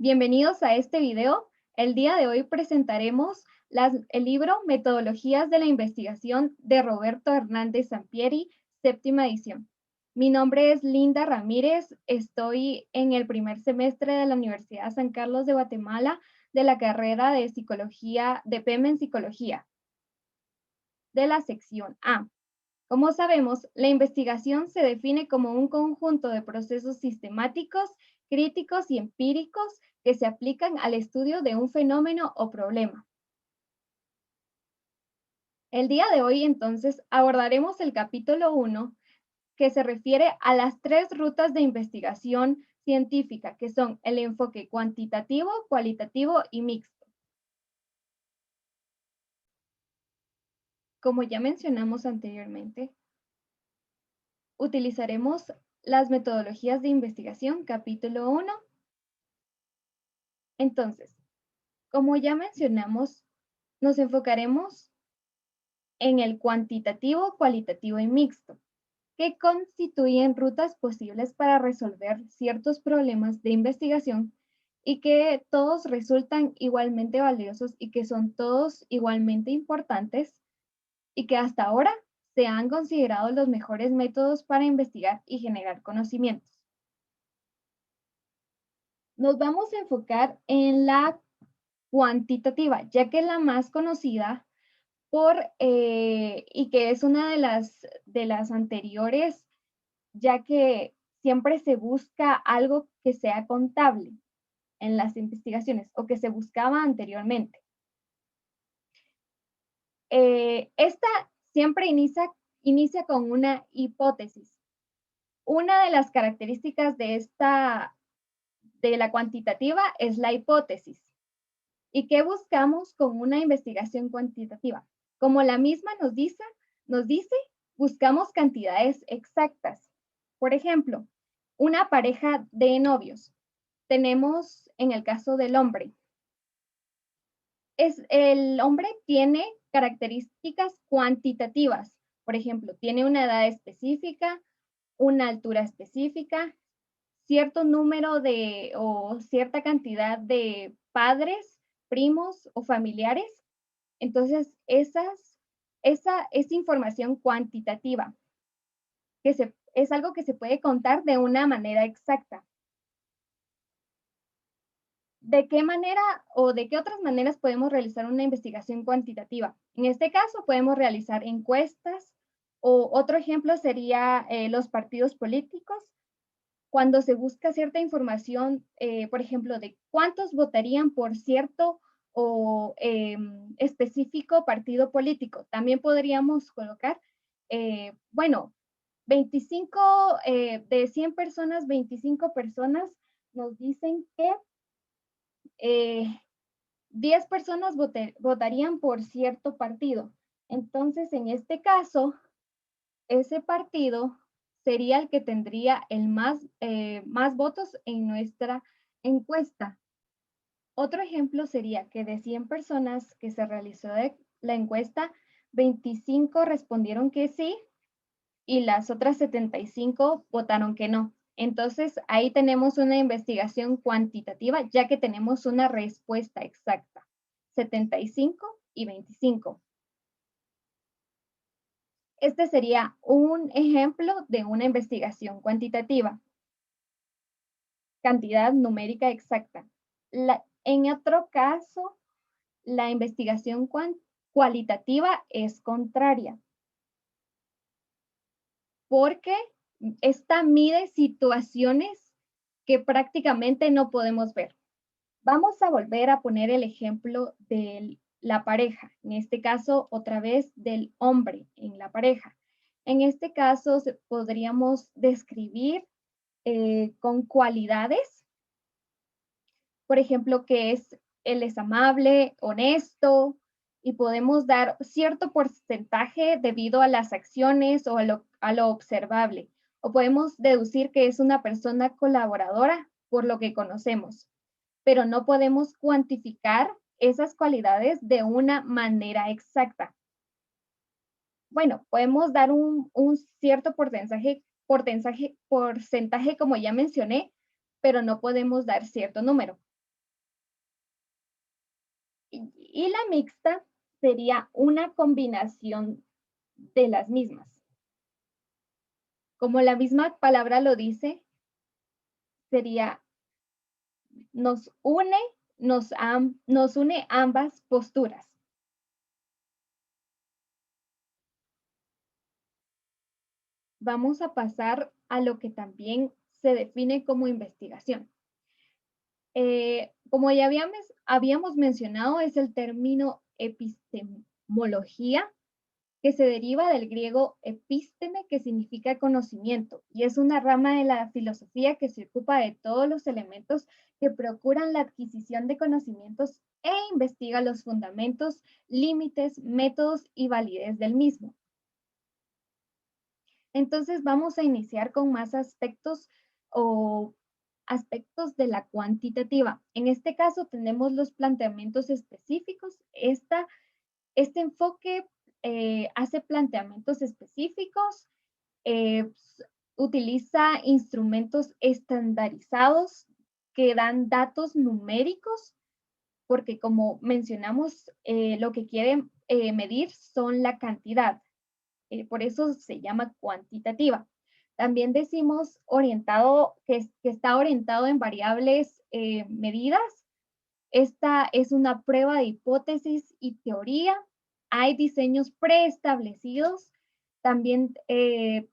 Bienvenidos a este video. El día de hoy presentaremos el libro Metodologías de la Investigación de Roberto Hernández Sampieri, séptima edición. Mi nombre es Linda Ramírez, estoy en el primer semestre de la Universidad San Carlos de Guatemala de la carrera de Psicología, de PM en Psicología, de la sección A. Como sabemos, la investigación se define como un conjunto de procesos sistemáticos, críticos y empíricos que se aplican al estudio de un fenómeno o problema. El día de hoy, entonces, abordaremos el capítulo 1, que se refiere a las 3 rutas de investigación científica, que son el enfoque cuantitativo, cualitativo y mixto. Como ya mencionamos anteriormente, utilizaremos las metodologías de investigación, capítulo 1. Entonces, como ya mencionamos, nos enfocaremos en el cuantitativo, cualitativo y mixto, que constituyen rutas posibles para resolver ciertos problemas de investigación y que todos resultan igualmente valiosos y que son todos igualmente importantes y que hasta ahora se han considerado los mejores métodos para investigar y generar conocimientos. Nos vamos a enfocar en la cuantitativa, ya que es la más conocida y que es una de las anteriores, ya que siempre se busca algo que sea contable en las investigaciones o que se buscaba anteriormente. Esta siempre inicia con una hipótesis. Una de las características de la cuantitativa es la hipótesis. ¿Y qué buscamos con una investigación cuantitativa? Como la misma nos dice, buscamos cantidades exactas. Por ejemplo, una pareja de novios. Tenemos en el caso del hombre. El hombre tiene características cuantitativas. Por ejemplo, tiene una edad específica, una altura específica, cierto número o cierta cantidad de padres, primos o familiares. Entonces, esa es información cuantitativa, es algo que se puede contar de una manera exacta. ¿De qué manera o de qué otras maneras podemos realizar una investigación cuantitativa? En este caso, podemos realizar encuestas o otro ejemplo sería los partidos políticos. Cuando se busca cierta información, por ejemplo, de cuántos votarían por cierto o específico partido político. También podríamos colocar, bueno, 25 de 100 personas, 25 personas nos dicen que 10 personas votarían por cierto partido. Entonces, en este caso, ese partido sería el que tendría más votos en nuestra encuesta. Otro ejemplo sería que de 100 personas que se realizó la encuesta, 25 respondieron que sí y las otras 75 votaron que no. Entonces, ahí tenemos una investigación cuantitativa, ya que tenemos una respuesta exacta, 75 y 25. Este sería un ejemplo de una investigación cuantitativa. Cantidad numérica exacta. En otro caso, la investigación cualitativa es contraria, porque esta mide situaciones que prácticamente no podemos ver. Vamos a volver a poner el ejemplo de la pareja, en este caso otra vez del hombre en la pareja. En este caso podríamos describir con cualidades, por ejemplo, que él es amable, honesto, y podemos dar cierto porcentaje debido a las acciones o a lo observable. O podemos deducir que es una persona colaboradora por lo que conocemos, pero no podemos cuantificar esas cualidades de una manera exacta. Bueno, podemos dar un cierto porcentaje, como ya mencioné, pero no podemos dar cierto número. Y la mixta sería una combinación de las mismas. Como la misma palabra lo dice, sería nos une ambas posturas. Vamos a pasar a lo que también se define como investigación. Como ya habíamos mencionado, es el término epistemología, que se deriva del griego episteme, que significa conocimiento, y es una rama de la filosofía que se ocupa de todos los elementos que procuran la adquisición de conocimientos e investiga los fundamentos, límites, métodos y validez del mismo. Entonces vamos a iniciar con más aspectos o aspectos de la cuantitativa. En este caso tenemos los planteamientos específicos. Este enfoque hace planteamientos específicos, utiliza instrumentos estandarizados que dan datos numéricos, porque como mencionamos, lo que quieren medir son la cantidad. Por eso se llama cuantitativa. También decimos orientado, que está orientado en variables medidas. Esta es una prueba de hipótesis y teoría. Hay diseños preestablecidos. También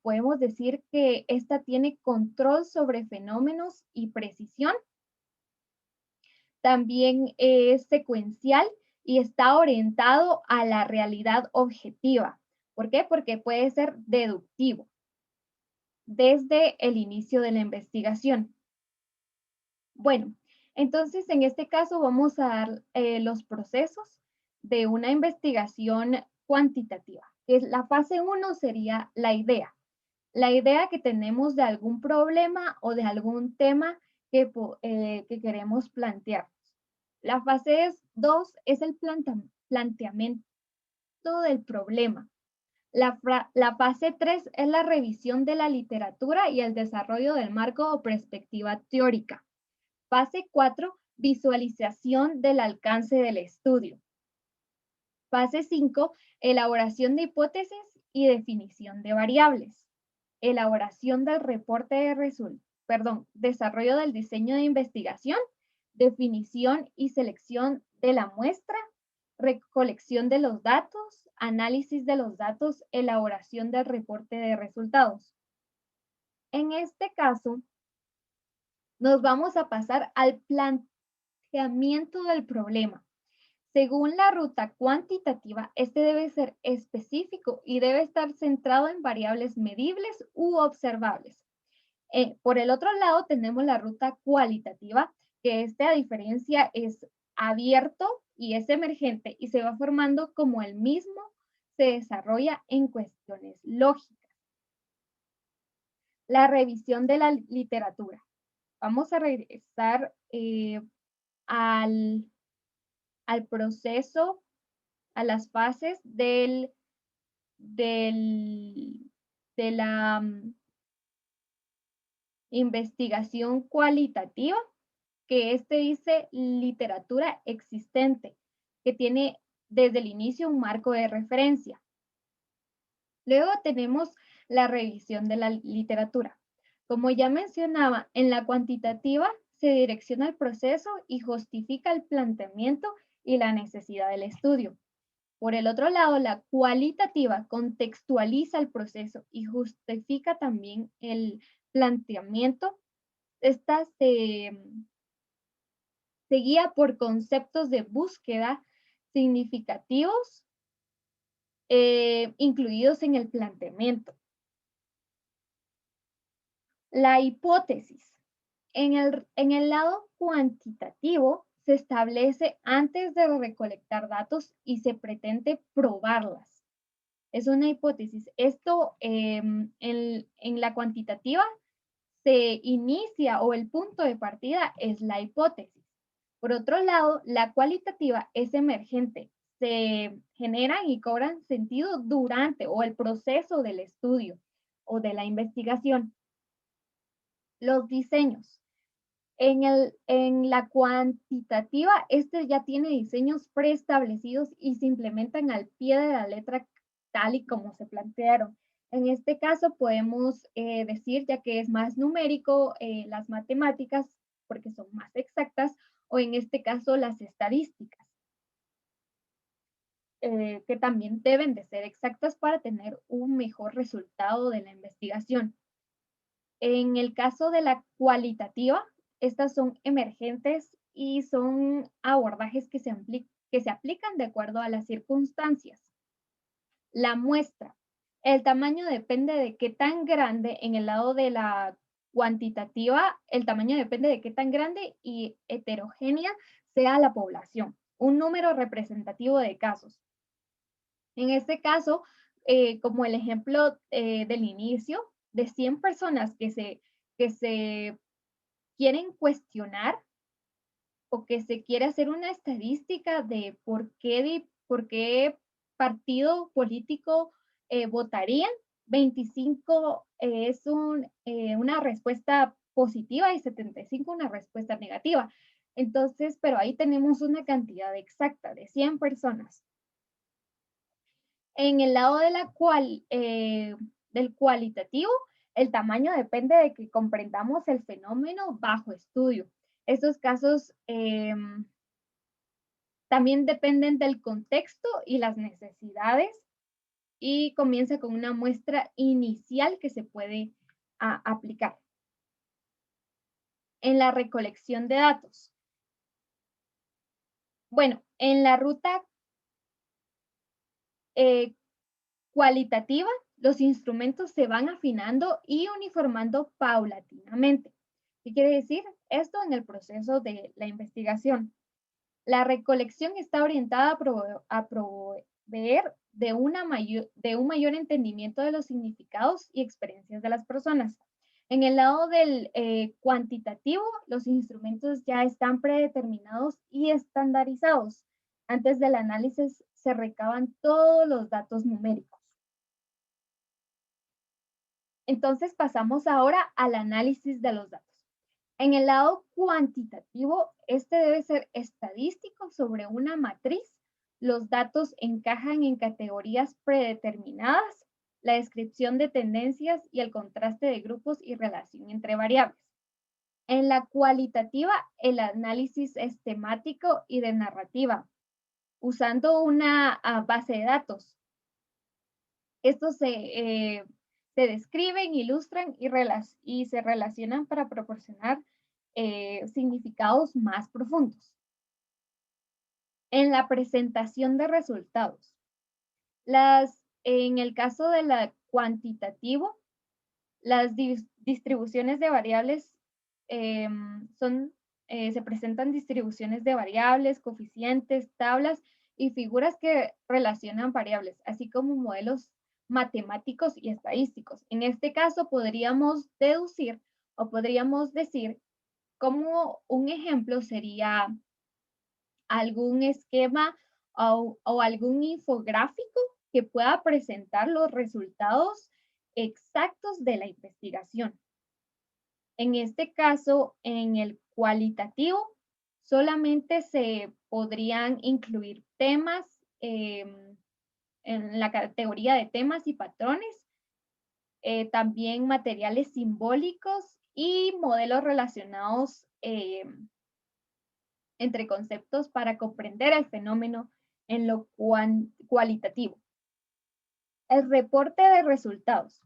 podemos decir que esta tiene control sobre fenómenos y precisión. También es secuencial y está orientado a la realidad objetiva. ¿Por qué? Porque puede ser deductivo desde el inicio de la investigación. Bueno, entonces en este caso vamos a dar los procesos de una investigación cuantitativa. La fase 1 sería la idea. La idea que tenemos de algún problema o de algún tema que queremos plantear. La fase 2 es el planteamiento del problema. La fase 3 es la revisión de la literatura y el desarrollo del marco o perspectiva teórica. Fase 4, visualización del alcance del estudio. Fase 5, elaboración de hipótesis y definición de variables. Elaboración del reporte de desarrollo del diseño de investigación, definición y selección de la muestra, recolección de los datos, análisis de los datos, elaboración del reporte de resultados. En este caso, nos vamos a pasar al planteamiento del problema. Según la ruta cuantitativa, este debe ser específico y debe estar centrado en variables medibles u observables. Por el otro lado, tenemos la ruta cualitativa, que a diferencia es abierto y es emergente y se va formando como el mismo se desarrolla en cuestiones lógicas. La revisión de la literatura. Vamos a regresar al proceso, a las fases de la investigación cualitativa, que dice literatura existente, que tiene desde el inicio un marco de referencia. Luego tenemos la revisión de la literatura. Como ya mencionaba, en la cuantitativa se direcciona el proceso y justifica el planteamiento y la necesidad del estudio. Por el otro lado, la cualitativa contextualiza el proceso y justifica también el planteamiento. Esta se guía por conceptos de búsqueda significativos incluidos en el planteamiento. La hipótesis. En el lado cuantitativo se establece antes de recolectar datos y se pretende probarlas. Es una hipótesis. Esto en la cuantitativa se inicia o el punto de partida es la hipótesis. Por otro lado, la cualitativa es emergente. Se generan y cobran sentido durante o el proceso del estudio o de la investigación. Los diseños. En la cuantitativa, este ya tiene diseños preestablecidos y se implementan al pie de la letra tal y como se plantearon. En este caso podemos decir, ya que es más numérico, las matemáticas, porque son más exactas, o en este caso las estadísticas, que también deben de ser exactas para tener un mejor resultado de la investigación. En el caso de la cualitativa, estas son emergentes y son abordajes que se aplican de acuerdo a las circunstancias. La muestra. El tamaño depende de qué tan grande, en el lado de la cuantitativa, el tamaño depende de qué tan grande y heterogénea sea la población. Un número representativo de casos. En este caso, como el ejemplo del inicio, de 100 personas que se quieren cuestionar o que se quiere hacer una estadística de por qué partido político votarían, 25 es una respuesta positiva y 75 una respuesta negativa. Entonces, pero ahí tenemos una cantidad exacta de 100 personas. En el lado de del cualitativo, el tamaño depende de que comprendamos el fenómeno bajo estudio. Estos casos también dependen del contexto y las necesidades y comienza con una muestra inicial que se puede aplicar. En la recolección de datos. Bueno, en la ruta cualitativa, los instrumentos se van afinando y uniformando paulatinamente. ¿Qué quiere decir? Esto en el proceso de la investigación. La recolección está orientada a proveer de un mayor entendimiento de los significados y experiencias de las personas. En el lado del cuantitativo, los instrumentos ya están predeterminados y estandarizados. Antes del análisis se recaban todos los datos numéricos. Entonces pasamos ahora al análisis de los datos. En el lado cuantitativo, este debe ser estadístico sobre una matriz. Los datos encajan en categorías predeterminadas, la descripción de tendencias y el contraste de grupos y relación entre variables. En la cualitativa, el análisis es temático y de narrativa, usando una base de datos. Estos se describen, ilustran y se relacionan para proporcionar significados más profundos. En la presentación de resultados. En el caso de la cuantitativo, las distribuciones de variables se presentan distribuciones de variables, coeficientes, tablas y figuras que relacionan variables, así como modelos matemáticos y estadísticos. En este caso podríamos deducir o podríamos decir como un ejemplo sería algún esquema o algún infográfico que pueda presentar los resultados exactos de la investigación. En este caso, en el cualitativo, solamente se podrían incluir temas en la categoría de temas y patrones, también materiales simbólicos y modelos relacionados entre conceptos para comprender el fenómeno en lo cualitativo. El reporte de resultados.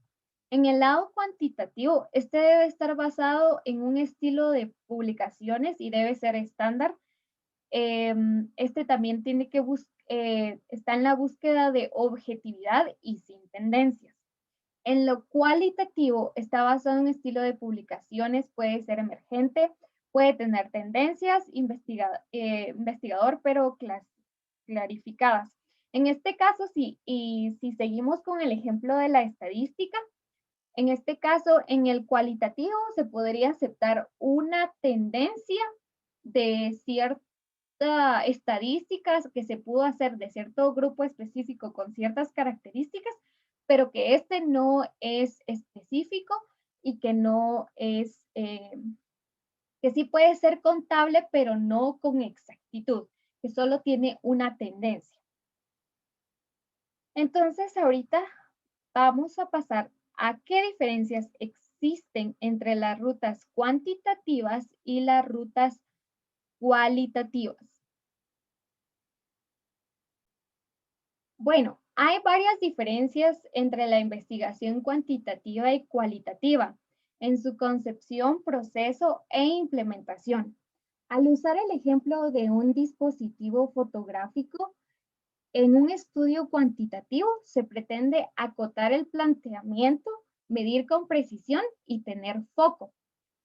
En el lado cuantitativo, este debe estar basado en un estilo de publicaciones y debe ser estándar. Este también tiene que está en la búsqueda de objetividad y sin tendencias. En lo cualitativo, está basado en un estilo de publicaciones, puede ser emergente, puede tener tendencias, investigador, pero clarificadas. En este caso, sí, y si seguimos con el ejemplo de la estadística, en este caso, en el cualitativo se podría aceptar una tendencia de ciertas estadísticas que se pudo hacer de cierto grupo específico con ciertas características, pero que este no es específico y que no es que sí puede ser contable, pero no con exactitud, que solo tiene una tendencia. Entonces, ahorita vamos a pasar a qué diferencias existen entre las rutas cuantitativas y las rutas cualitativas. Bueno, hay varias diferencias entre la investigación cuantitativa y cualitativa en su concepción, proceso e implementación. Al usar el ejemplo de un dispositivo fotográfico, en un estudio cuantitativo se pretende acotar el planteamiento, medir con precisión y tener foco.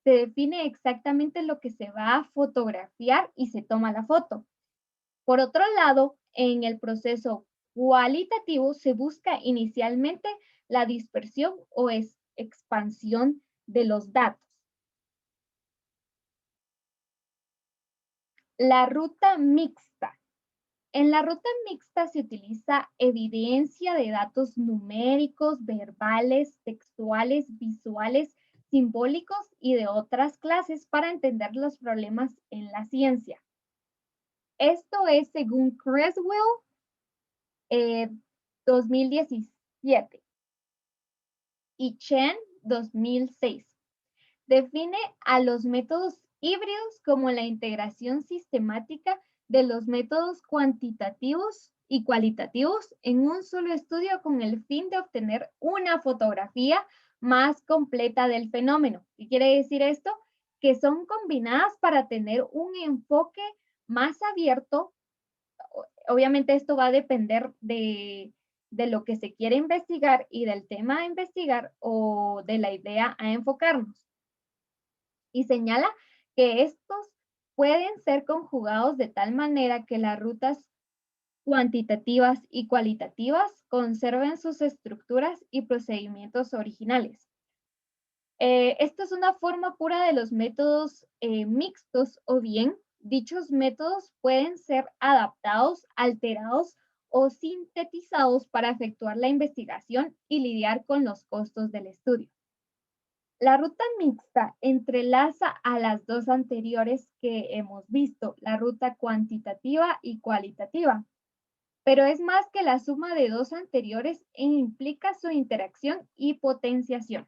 Se define exactamente lo que se va a fotografiar y se toma la foto. Por otro lado, en el proceso cualitativo se busca inicialmente la dispersión o expansión de los datos. La ruta mixta. En la ruta mixta se utiliza evidencia de datos numéricos, verbales, textuales, visuales, simbólicos y de otras clases para entender los problemas en la ciencia. Esto es según Creswell, 2017 y Chen, 2006. Define a los métodos híbridos como la integración sistemática de los métodos cuantitativos y cualitativos en un solo estudio con el fin de obtener una fotografía más completa del fenómeno. ¿Qué quiere decir esto? Que son combinadas para tener un enfoque más abierto. Obviamente esto va a depender de lo que se quiere investigar y del tema a investigar o de la idea a enfocarnos. Y señala que estos pueden ser conjugados de tal manera que las rutas cuantitativas y cualitativas conserven sus estructuras y procedimientos originales. Esta es una forma pura de los métodos mixtos, o bien dichos métodos pueden ser adaptados, alterados o sintetizados para efectuar la investigación y lidiar con los costos del estudio. La ruta mixta entrelaza a las dos anteriores que hemos visto, la ruta cuantitativa y cualitativa, pero es más que la suma de dos anteriores e implica su interacción y potenciación.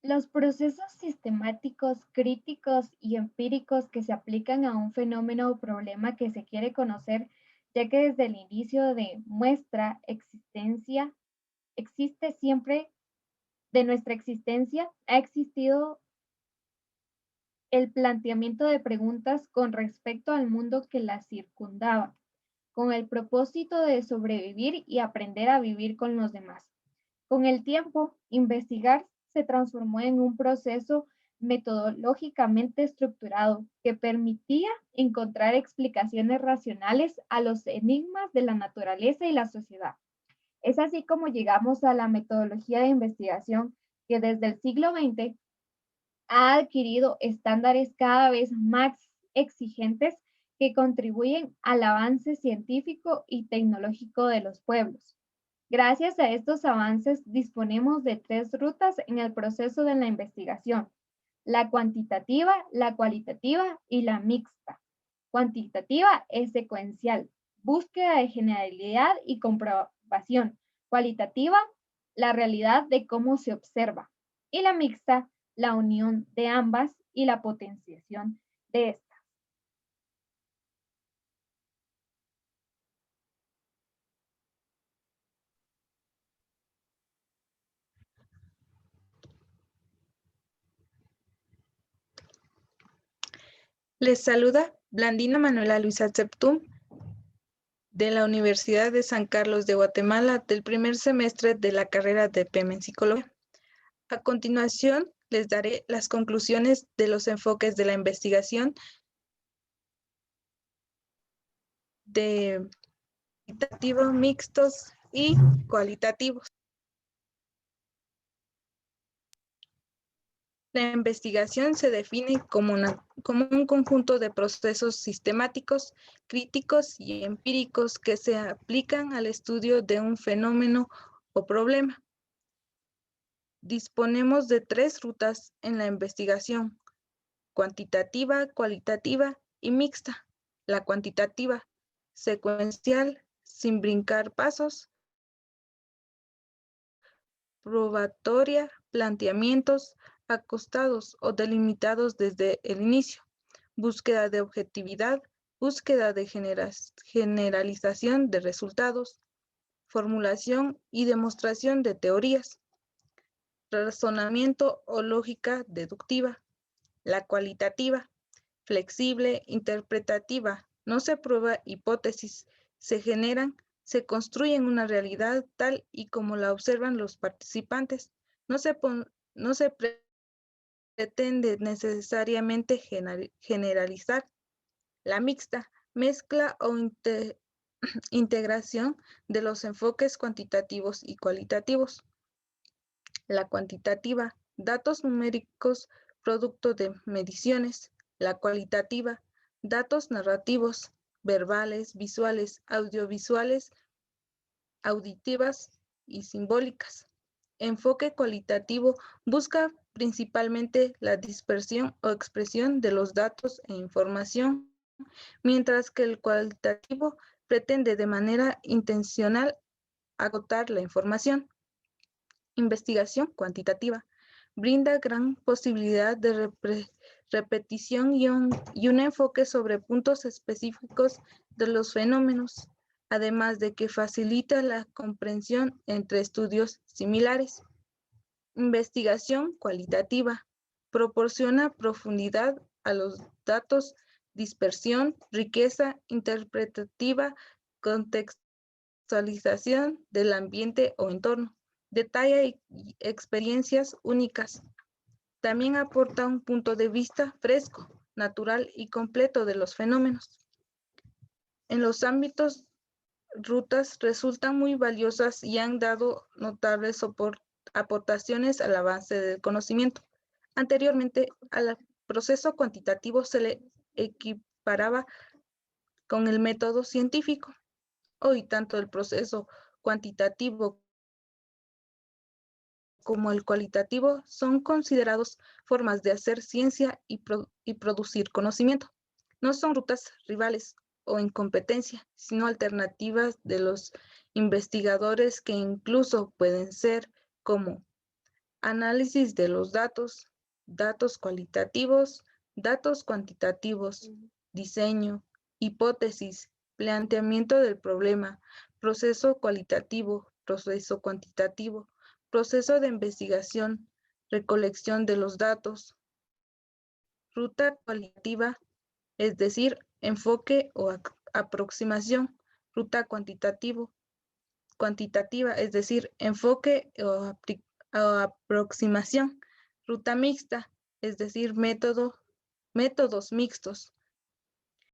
Los procesos sistemáticos, críticos y empíricos que se aplican a un fenómeno o problema que se quiere conocer, ya que desde el inicio de nuestra existencia, existe siempre, de nuestra existencia, ha existido el planteamiento de preguntas con respecto al mundo que la circundaba, con el propósito de sobrevivir y aprender a vivir con los demás. Con el tiempo, investigar se transformó en un proceso metodológicamente estructurado que permitía encontrar explicaciones racionales a los enigmas de la naturaleza y la sociedad. Es así como llegamos a la metodología de investigación que desde el siglo XX ha adquirido estándares cada vez más exigentes que contribuyen al avance científico y tecnológico de los pueblos. Gracias a estos avances disponemos de tres rutas en el proceso de la investigación: la cuantitativa, la cualitativa y la mixta. Cuantitativa es secuencial, búsqueda de generalidad y comprobación. Cualitativa, la realidad de cómo se observa. Y la mixta, la unión de ambas y la potenciación de esta. Les saluda Blandina Manuela Luisa Septum de la Universidad de San Carlos de Guatemala del primer semestre de la carrera de PM en Psicología. A continuación, les daré las conclusiones de los enfoques de la investigación de cuantitativos, mixtos y cualitativos. La investigación se define como un conjunto de procesos sistemáticos, críticos y empíricos que se aplican al estudio de un fenómeno o problema. Disponemos de 3 rutas en la investigación: cuantitativa, cualitativa y mixta. La cuantitativa, secuencial, sin brincar pasos, probatoria, planteamientos acostados o delimitados desde el inicio, búsqueda de objetividad, búsqueda de generalización de resultados, formulación y demostración de teorías, razonamiento o lógica deductiva. La cualitativa, flexible, interpretativa, no se prueba hipótesis, se generan, se construyen una realidad tal y como la observan los participantes. No se pretende necesariamente generalizar. La mixta, mezcla o integración de los enfoques cuantitativos y cualitativos. La cuantitativa, datos numéricos producto de mediciones. La cualitativa, datos narrativos, verbales, visuales, audiovisuales, auditivas y simbólicas. Enfoque cualitativo busca principalmente la dispersión o expresión de los datos e información, mientras que el cualitativo pretende de manera intencional acotar la información. Investigación cuantitativa brinda gran posibilidad de repetición y un enfoque sobre puntos específicos de los fenómenos, además de que facilita la comprensión entre estudios similares. Investigación cualitativa proporciona profundidad a los datos, dispersión, riqueza interpretativa, contextualización del ambiente o entorno, detalle y experiencias únicas. También aporta un punto de vista fresco, natural y completo de los fenómenos. En los ámbitos, rutas resultan muy valiosas y han dado notables aportaciones al avance del conocimiento. Anteriormente, al proceso cuantitativo se le equiparaba con el método científico. Hoy, tanto el proceso cuantitativo como el cualitativo son considerados formas de hacer ciencia y producir conocimiento. No son rutas rivales o en competencia, sino alternativas de los investigadores que incluso pueden ser como análisis de los datos, datos cualitativos, datos cuantitativos, diseño, hipótesis, planteamiento del problema, proceso cualitativo, proceso cuantitativo, proceso de investigación, recolección de los datos, ruta cualitativa, es decir, enfoque o aproximación, ruta cuantitativa, es decir, enfoque o aproximación, ruta mixta, es decir, métodos mixtos,